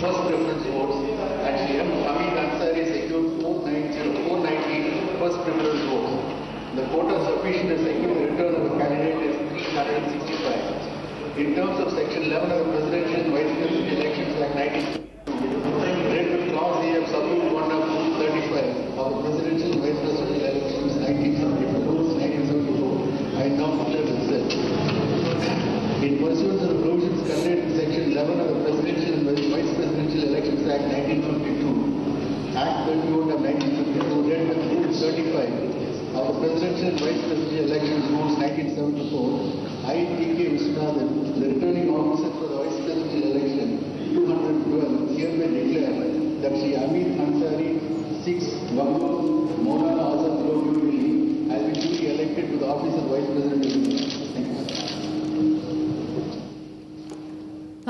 first preference votes, and Shri M. Hamid Ansari secured 490 first preference votes. The quota sufficient to secure the return of a candidate is 365. In terms of Section 11 of the Presidential and Vice Presidential Elections Act 1952, read with clause A of Subunit 1 of Rule 35 of the Presidential and Vice Presidential Elections 1974, I now declare the result. In pursuance of the provisions contained in Section 11 of the Presidential and Vice Presidential Elections Act 1952, Act 31 of 1952, read with Rule 35 of the Presidential and Vice Presidential Elections Rules 1974, I, T.K. Viswanathan, the returning officer for the Vice Presidential Election 212, hereby declare that Shri Hamid Ansari, 6 Bangalore, Maulana Azad Road, New Delhi, has been duly elected to the office of Vice President of India. Thank you.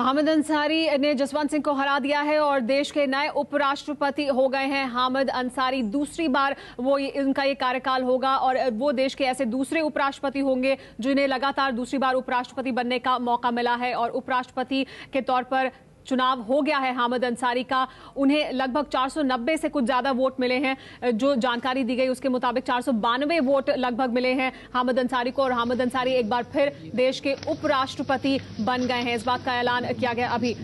Hamid Ansari ने जसवंत सिंह को हरा दिया है और देश के नए उपराष्ट्रपति हो गए हैं हामिद अंसारी। दूसरी बार उनका ये कार्यकाल होगा और वो देश के ऐसे दूसरे उपराष्ट्रपति होंगे जिन्हें लगातार दूसरी बार उपराष्ट्रपति बनने का मौका मिला है और उपराष्ट्रपति के तौर पर चुनाव हो गया है हामिद अंसारी का। उन्हें लगभग 490 से कुछ ज्यादा वोट मिले हैं। जो जानकारी दी गई उसके मुताबिक 492 वोट लगभग मिले हैं हामिद अंसारी को और हामिद अंसारी एक बार फिर देश के उपराष्ट्रपति बन गए हैं। इस बात का ऐलान किया गया अभी।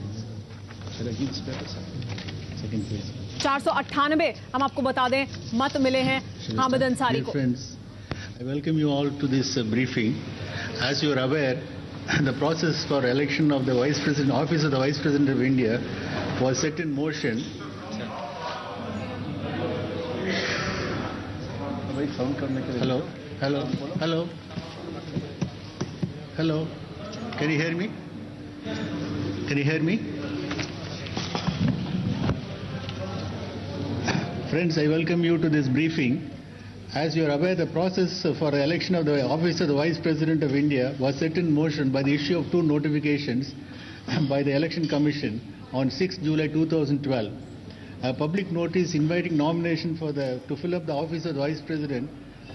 498 हम आपको बता दें मत मिले हैं हामिद अंसारी को। I welcome you all to this briefing. As you are aware, the process for election of the Vice President, Office of the Vice President of India was set in motion. Hello, hello, hello, hello. Can you hear me? Can you hear me? Friends, I welcome you to this briefing. As you are aware, the process for the election of the Office of the Vice President of India was set in motion by the issue of two notifications by the Election Commission on 6 July 2012. A public notice inviting nomination to fill up the Office of the Vice President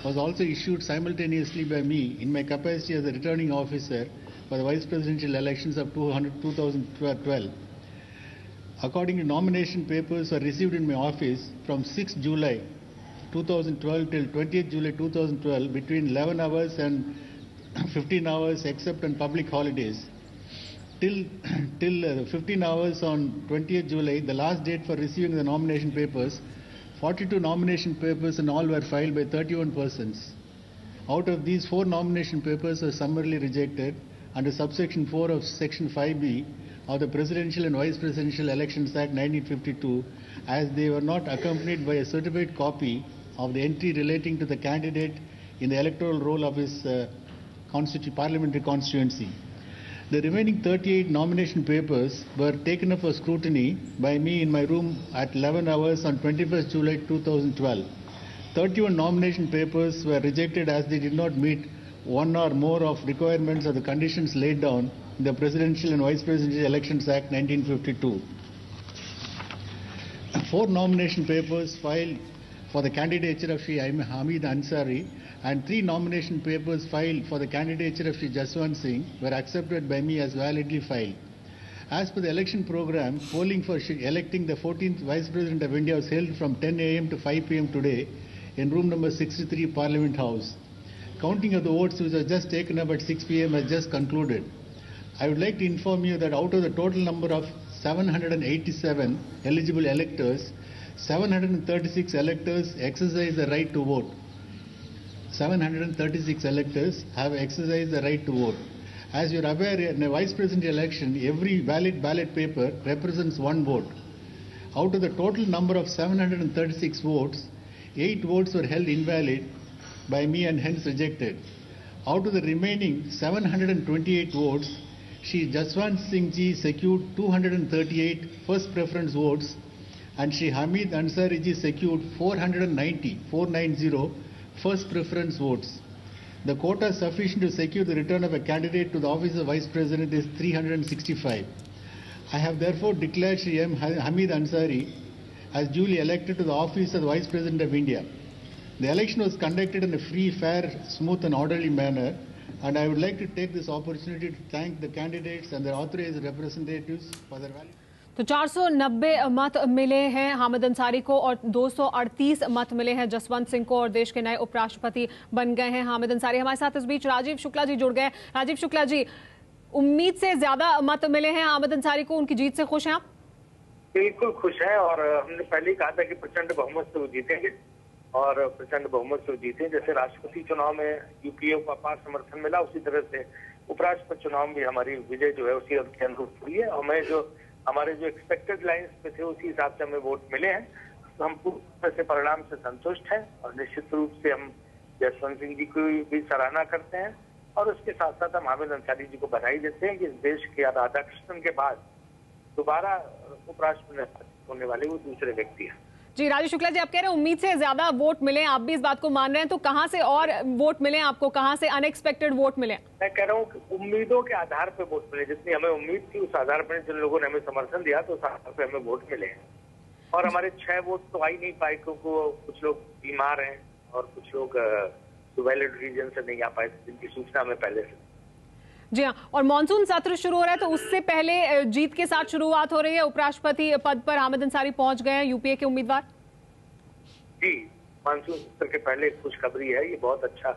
was also issued simultaneously by me in my capacity as the returning officer for the Vice Presidential elections of 2012. Accordingly, nomination papers were received in my office from 6 July 2012 till 20th July 2012 between 11 hours and 15 hours except on public holidays. Till 15 hours on 20th July, the last date for receiving the nomination papers, 42 nomination papers and all were filed by 31 persons. Out of these, 4 nomination papers were summarily rejected under subsection 4 of section 5B of the Presidential and Vice Presidential Elections Act 1952 as they were not accompanied by a certified copy of the entry relating to the candidate in the electoral roll of his parliamentary constituency. The remaining 38 nomination papers were taken up for scrutiny by me in my room at 11 hours on 21st July 2012. 31 nomination papers were rejected as they did not meet one or more of requirements of the conditions laid down in the Presidential and Vice Presidential Elections Act 1952. 4 nomination papers filed for the candidature of Shri Hamid Ansari and 3 nomination papers filed for the candidature of Shri Jaswant Singh were accepted by me as validly filed. As per the election program, polling for electing the 14th Vice President of India was held from 10 a.m. to 5 p.m. today in room number 63, Parliament House. Counting of the votes which was just taken up at 6 p.m. has just concluded. I would like to inform you that out of the total number of 787 eligible electors, 736 electors exercise the right to vote. 736 electors have exercised the right to vote. As you are aware, in a vice president election, every valid ballot paper represents 1 vote. Out of the total number of 736 votes, 8 votes were held invalid by me and hence rejected. Out of the remaining 728 votes, Shri Jaswant Singh ji secured 238 first preference votes and Shri Hamid Ansari ji secured 490 first preference votes. The quota sufficient to secure the return of a candidate to the office of Vice President is 365. I have therefore declared Shri M. Hamid Ansari as duly elected to the office of the Vice President of India. The election was conducted in a free, fair, smooth and orderly manner, and I would like to take this opportunity to thank the candidates and their authorized representatives for their valuable तो 490 मत मिले हैं हामिद अंसारी को और 238 मत मिले हैं जसवंत सिंह को और देश के नए उपराष्ट्रपति बन गए हैं हामिद अंसारी। हमारे साथ इस बीच राजीव शुक्ला जी जुड़ गए। राजीव शुक्ला जी, उम्मीद से ज्यादा मत मिले हैं हामिद अंसारी को, उनकी जीत से खुश हैं आप? बिल्कुल खुश है और हमने पहले ही कहा था कि प्रचंड बहुमत से वो जीतेंगे और प्रचंड बहुमत से वो जीते। जैसे राष्ट्रपति चुनाव में यूपीए को अपार समर्थन मिला, उसी तरह से उपराष्ट्रपति चुनाव में हमारी विजय जो है उसी के अनुरूप हुई है। और मैं जो हमारे जो एक्सपेक्टेड लाइंस पे थे उसी हिसाब से हमें वोट मिले हैं, तो हम पूरे से परिणाम से संतुष्ट हैं और निश्चित रूप से हम जसवंत सिंह जी की भी सराहना करते हैं और उसके साथ साथ हम हामिद अंसारी जी को बधाई देते हैं कि इस देश के राधाकृष्णन के बाद दोबारा उपराष्ट्रपति होने वाले वो दूसरे व्यक्ति हैं। जी राजीव शुक्ला जी, आप कह रहे हैं उम्मीद से ज्यादा वोट मिले, आप भी इस बात को मान रहे हैं, तो कहां से और वोट मिले आपको, कहां से अनएक्सपेक्टेड वोट मिले? मैं कह रहा हूँ कि उम्मीदों के आधार पर वोट मिले, जितनी हमें उम्मीद थी उस आधार पर जिन लोगों ने हमें समर्थन दिया तो उस आधार पर हमें वोट मिले हैं। और हमारे 6 वोट तो आ ही नहीं पाए क्योंकि कुछ लोग बीमार हैं और कुछ लोग सुवेलेड रीजन से नहीं आ पाए, जिनकी सूचना हमें पहले से। जी हाँ, और मानसून सत्र शुरू हो रहा है तो उससे पहले जीत के साथ शुरुआत हो रही है। उपराष्ट्रपति पद पर हामिद अंसारी पहुंच गए हैं, यूपीए के उम्मीदवार। जी, मानसून सत्र के पहले खुशखबरी है, ये बहुत अच्छा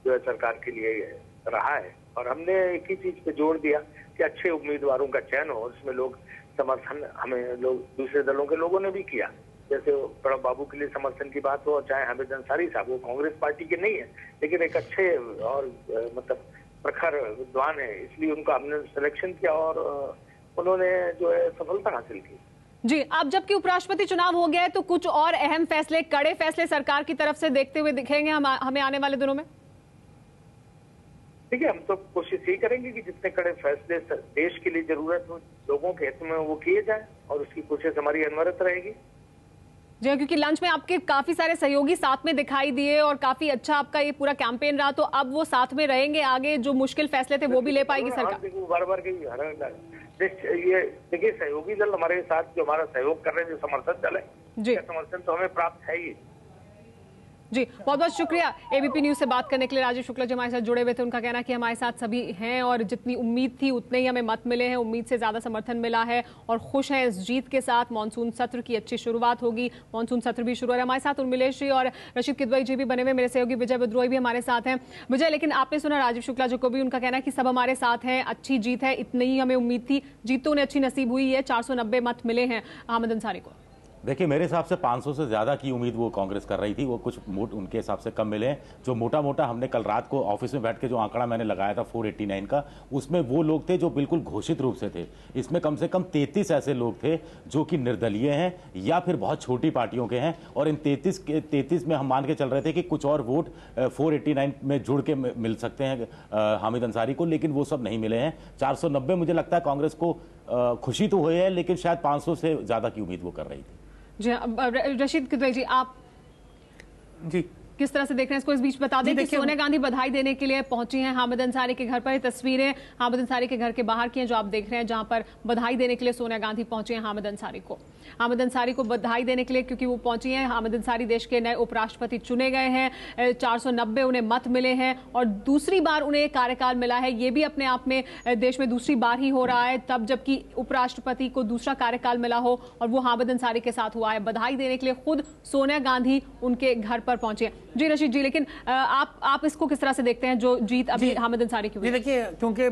जो है सरकार के लिए रहा है और हमने एक ही चीज पे जोर दिया कि अच्छे उम्मीदवारों का चयन हो, उसमें लोग समर्थन हमें लोग दूसरे दलों के लोगों ने भी किया। जैसे प्रणब बाबू के लिए समर्थन की बात हो, चाहे हामिद अंसारी साहब, वो कांग्रेस पार्टी के नहीं है लेकिन एक अच्छे और मतलब प्रखर विद्वान है, इसलिए उनका हमने सिलेक्शन किया और उन्होंने जो है सफलता हासिल की। जी, अब जबकि उपराष्ट्रपति चुनाव हो गया है तो कुछ और अहम फैसले, कड़े फैसले सरकार की तरफ से देखते हुए दिखेंगे हमें आने वाले दिनों में? ठीक है, हम तो कोशिश यही करेंगे कि जितने कड़े फैसले देश के लिए जरूरत हो, लोगों के हित में वो किए जाए और उसकी कोशिश हमारी अनवरत रहेगी। जी, क्योंकि लंच में आपके काफी सारे सहयोगी साथ में दिखाई दिए और काफी अच्छा आपका ये पूरा कैंपेन रहा, तो अब वो साथ में रहेंगे, आगे जो मुश्किल फैसले थे वो भी ले पाएगी सरकार? बार-बार ये देखिए, सहयोगी दल हमारे साथ जो हमारा सहयोग कर रहे हैं, जो समर्थन दल है, जी, समर्थन तो हमें प्राप्त है ही। जी, बहुत बहुत शुक्रिया एबीपी न्यूज से बात करने के लिए। राजीव शुक्ला जी हमारे साथ जुड़े हुए थे, उनका कहना कि हमारे साथ सभी हैं और जितनी उम्मीद थी उतने ही हमें मत मिले हैं, उम्मीद से ज्यादा समर्थन मिला है और खुश हैं इस जीत के साथ। मानसून सत्र की अच्छी शुरुआत होगी, मानसून सत्र भी शुरू हो रहा है। हमारे साथ उर्मिलेश जी और रशीद किदवई जी भी बने हुए, मेरे सहयोगी विजय विद्रोही भी हमारे साथ हैं। विजय, लेकिन आपने सुना राजीव शुक्ला जी को भी, उनका कहना है कि सब हमारे साथ हैं, अच्छी जीत है, इतनी ही हमें उम्मीद थी, जीत तो उन्हें अच्छी नसीब हुई है। 490 मत मिले हैं हामिद अंसारी को। देखिए, मेरे हिसाब से 500 से ज़्यादा की उम्मीद वो कांग्रेस कर रही थी, वो कुछ उनके हिसाब से कम मिले हैं। जो मोटा मोटा हमने कल रात को ऑफिस में बैठ के जो आंकड़ा मैंने लगाया था 489 का, उसमें वो लोग थे जो बिल्कुल घोषित रूप से थे। इसमें कम से कम 33 ऐसे लोग थे जो कि निर्दलीय हैं या फिर बहुत छोटी पार्टियों के हैं और इन 33 में हम मान के चल रहे थे कि कुछ और वोट 489 में जुड़ के मिल सकते हैं हामिद अंसारी को, लेकिन वो सब नहीं मिले हैं। 490 मुझे लगता है कांग्रेस को खुशी तो हुई है, लेकिन शायद 500 से ज़्यादा की उम्मीद वो कर रही थी। जी, रशीद किदवई जी, आप जी किस तरह से देख रहे हैं इसको? इस बीच बता दें कि सोनिया गांधी बधाई देने के लिए पहुंची हैं हामिद अंसारी के घर पर। ये तस्वीरें हामिद अंसारी के घर के बाहर की हैं जो आप देख रहे हैं, जहां पर बधाई देने के लिए सोनिया गांधी पहुंची हैं हामिद अंसारी को बधाई देने के लिए, क्योंकि वो पहुंची हैं। हामिद अंसारी देश के नए उपराष्ट्रपति चुने गए हैं, 490 उन्हें मत मिले हैं और दूसरी बार उन्हें कार्यकाल मिला है। ये भी अपने आप में देश में दूसरी बार ही हो रहा है तब जबकि उपराष्ट्रपति को दूसरा कार्यकाल मिला हो और वो हामिद अंसारी के साथ हुआ है। बधाई देने के लिए खुद सोनिया गांधी उनके घर पर पहुंचे हैं। जी रशीद जी, लेकिन आप इसको किस तरह से देखते हैं जो जीत अभी हामिद अंसारी की हुई? जी देखिए, क्योंकि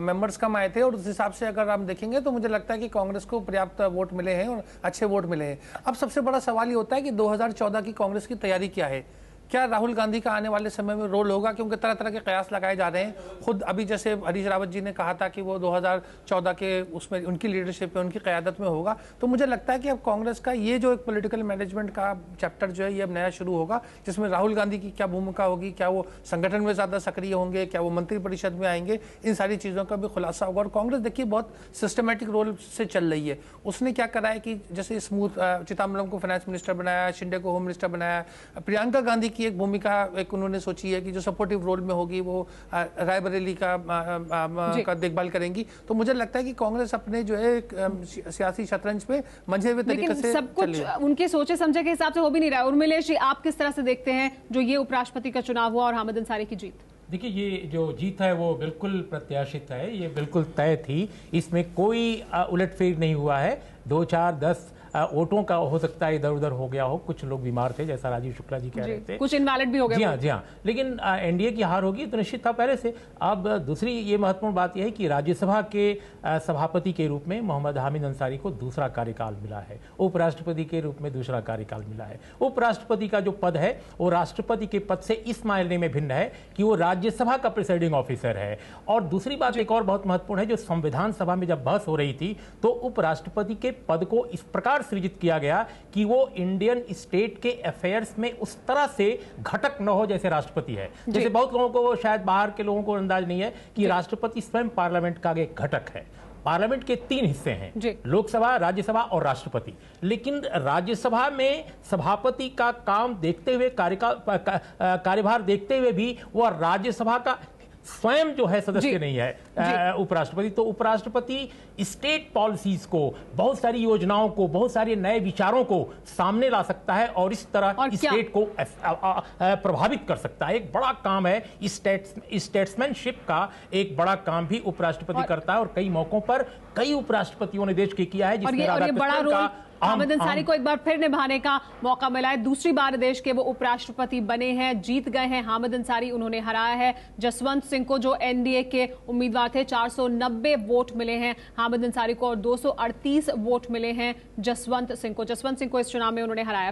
मेंबर्स कम आए थे और उस हिसाब से अगर हम देखेंगे तो मुझे लगता है कि कांग्रेस को पर्याप्त वोट मिले हैं और अच्छे वोट मिले हैं। अब सबसे बड़ा सवाल ये होता है कि 2014 की कांग्रेस की तैयारी क्या है? क्या राहुल गांधी का आने वाले समय में रोल होगा? क्योंकि तरह तरह के कयास लगाए जा रहे हैं। खुद अभी जैसे हरीश रावत जी ने कहा था कि वो 2014 के उसमें उनकी लीडरशिप में, उनकी क़यादत में होगा। तो मुझे लगता है कि अब कांग्रेस का ये जो एक पॉलिटिकल मैनेजमेंट का चैप्टर जो है ये अब नया शुरू होगा, जिसमें राहुल गांधी की क्या भूमिका होगी, क्या वो संगठन में ज़्यादा सक्रिय होंगे, क्या वो मंत्रिपरिषद में आएंगे, इन सारी चीज़ों का भी खुलासा होगा। और कांग्रेस देखिए बहुत सिस्टमेटिक रोल से चल रही है। उसने क्या करा है कि जैसे स्मूथ चिदम्बरम को फाइनेंस मिनिस्टर बनाया, शिंदे को होम मिनिस्टर बनाया, प्रियंका गांधी की एक भूमिका एक उन्होंने सोची है कि जो सपोर्टिव रोल में होगी वो रायबरेली का देखभाल करेंगी। तो मुझे लगता है कि कांग्रेस अपने जो है सियासी शतरंज पे मंझे हुए तरीके से सब कुछ उनके सोचे समझे के हिसाब से हो भी नहीं रहा है। उर्मिलेश जी, आप किस तरह से देखते हैं जो ये उपराष्ट्रपति का चुनाव हुआ और हामिद अंसारी की जीत? देखिए, ये जो जीत है वो बिल्कुल प्रत्याशित है, ये बिल्कुल तय थी, इसमें कोई उलटफेर नहीं हुआ है। 2, 4, 10 वोटों का हो सकता है इधर उधर हो गया हो, कुछ लोग बीमार थे जैसा राजीव शुक्ला जी कह रहे थे, कुछ इनवैलिड भी हो गए। जी हाँ, लेकिन एनडीए की हार होगी तो निश्चित था पहले से। अब दूसरी ये महत्वपूर्ण बात यह है कि राज्यसभा के सभापति के रूप में मोहम्मद हामिद अंसारी को दूसरा कार्यकाल मिला है, उपराष्ट्रपति के रूप में दूसरा कार्यकाल मिला है। उपराष्ट्रपति का जो पद है वो राष्ट्रपति के पद से इस मायने में भिन्न है कि वो राज्यसभा का प्रिसाइडिंग ऑफिसर है। और दूसरी बात एक और बहुत महत्वपूर्ण है, जो संविधान सभा में जब बहस हो रही थी तो उपराष्ट्रपति के पद को इस प्रकार सृजित किया गया कि वो इंडियन स्टेट के अफेयर्स में उस तरह से घटक न हो जैसे राष्ट्रपति है। जैसे बहुत लोगों को, शायद बाहर के लोगों को अंदाज नहीं है कि राष्ट्रपति स्वयं पार्लियामेंट का एक घटक है। पार्लियामेंट के 3 हिस्से हैं, लोकसभा, राज्यसभा और राष्ट्रपति। लेकिन राज्यसभा में सभापति का काम देखते हुए, कार्यभार देखते हुए भी वह राज्यसभा का स्वयं जो है सदस्य नहीं है उपराष्ट्रपति। तो उपराष्ट्रपति स्टेट पॉलिसीज को, बहुत सारी योजनाओं को, बहुत सारे नए विचारों को सामने ला सकता है और इस तरह स्टेट को प्रभावित कर सकता है। एक बड़ा काम है, स्टेट्समैनशिप का एक बड़ा काम भी उपराष्ट्रपति करता है और कई मौकों पर कई उपराष्ट्रपतियों ने देश के किया है, जिसमें राधाकृष्णन का हामिद अंसारी को एक बार फिर निभाने का मौका मिला है। दूसरी बार देश के वो उपराष्ट्रपति बने हैं, जीत गए हैं हामिद अंसारी। उन्होंने हराया है जसवंत सिंह को, जो एनडीए के उम्मीदवार थे। 490 वोट मिले हैं हामिद अंसारी को और 238 वोट मिले हैं जसवंत सिंह को। जसवंत सिंह को इस चुनाव में उन्होंने हराया।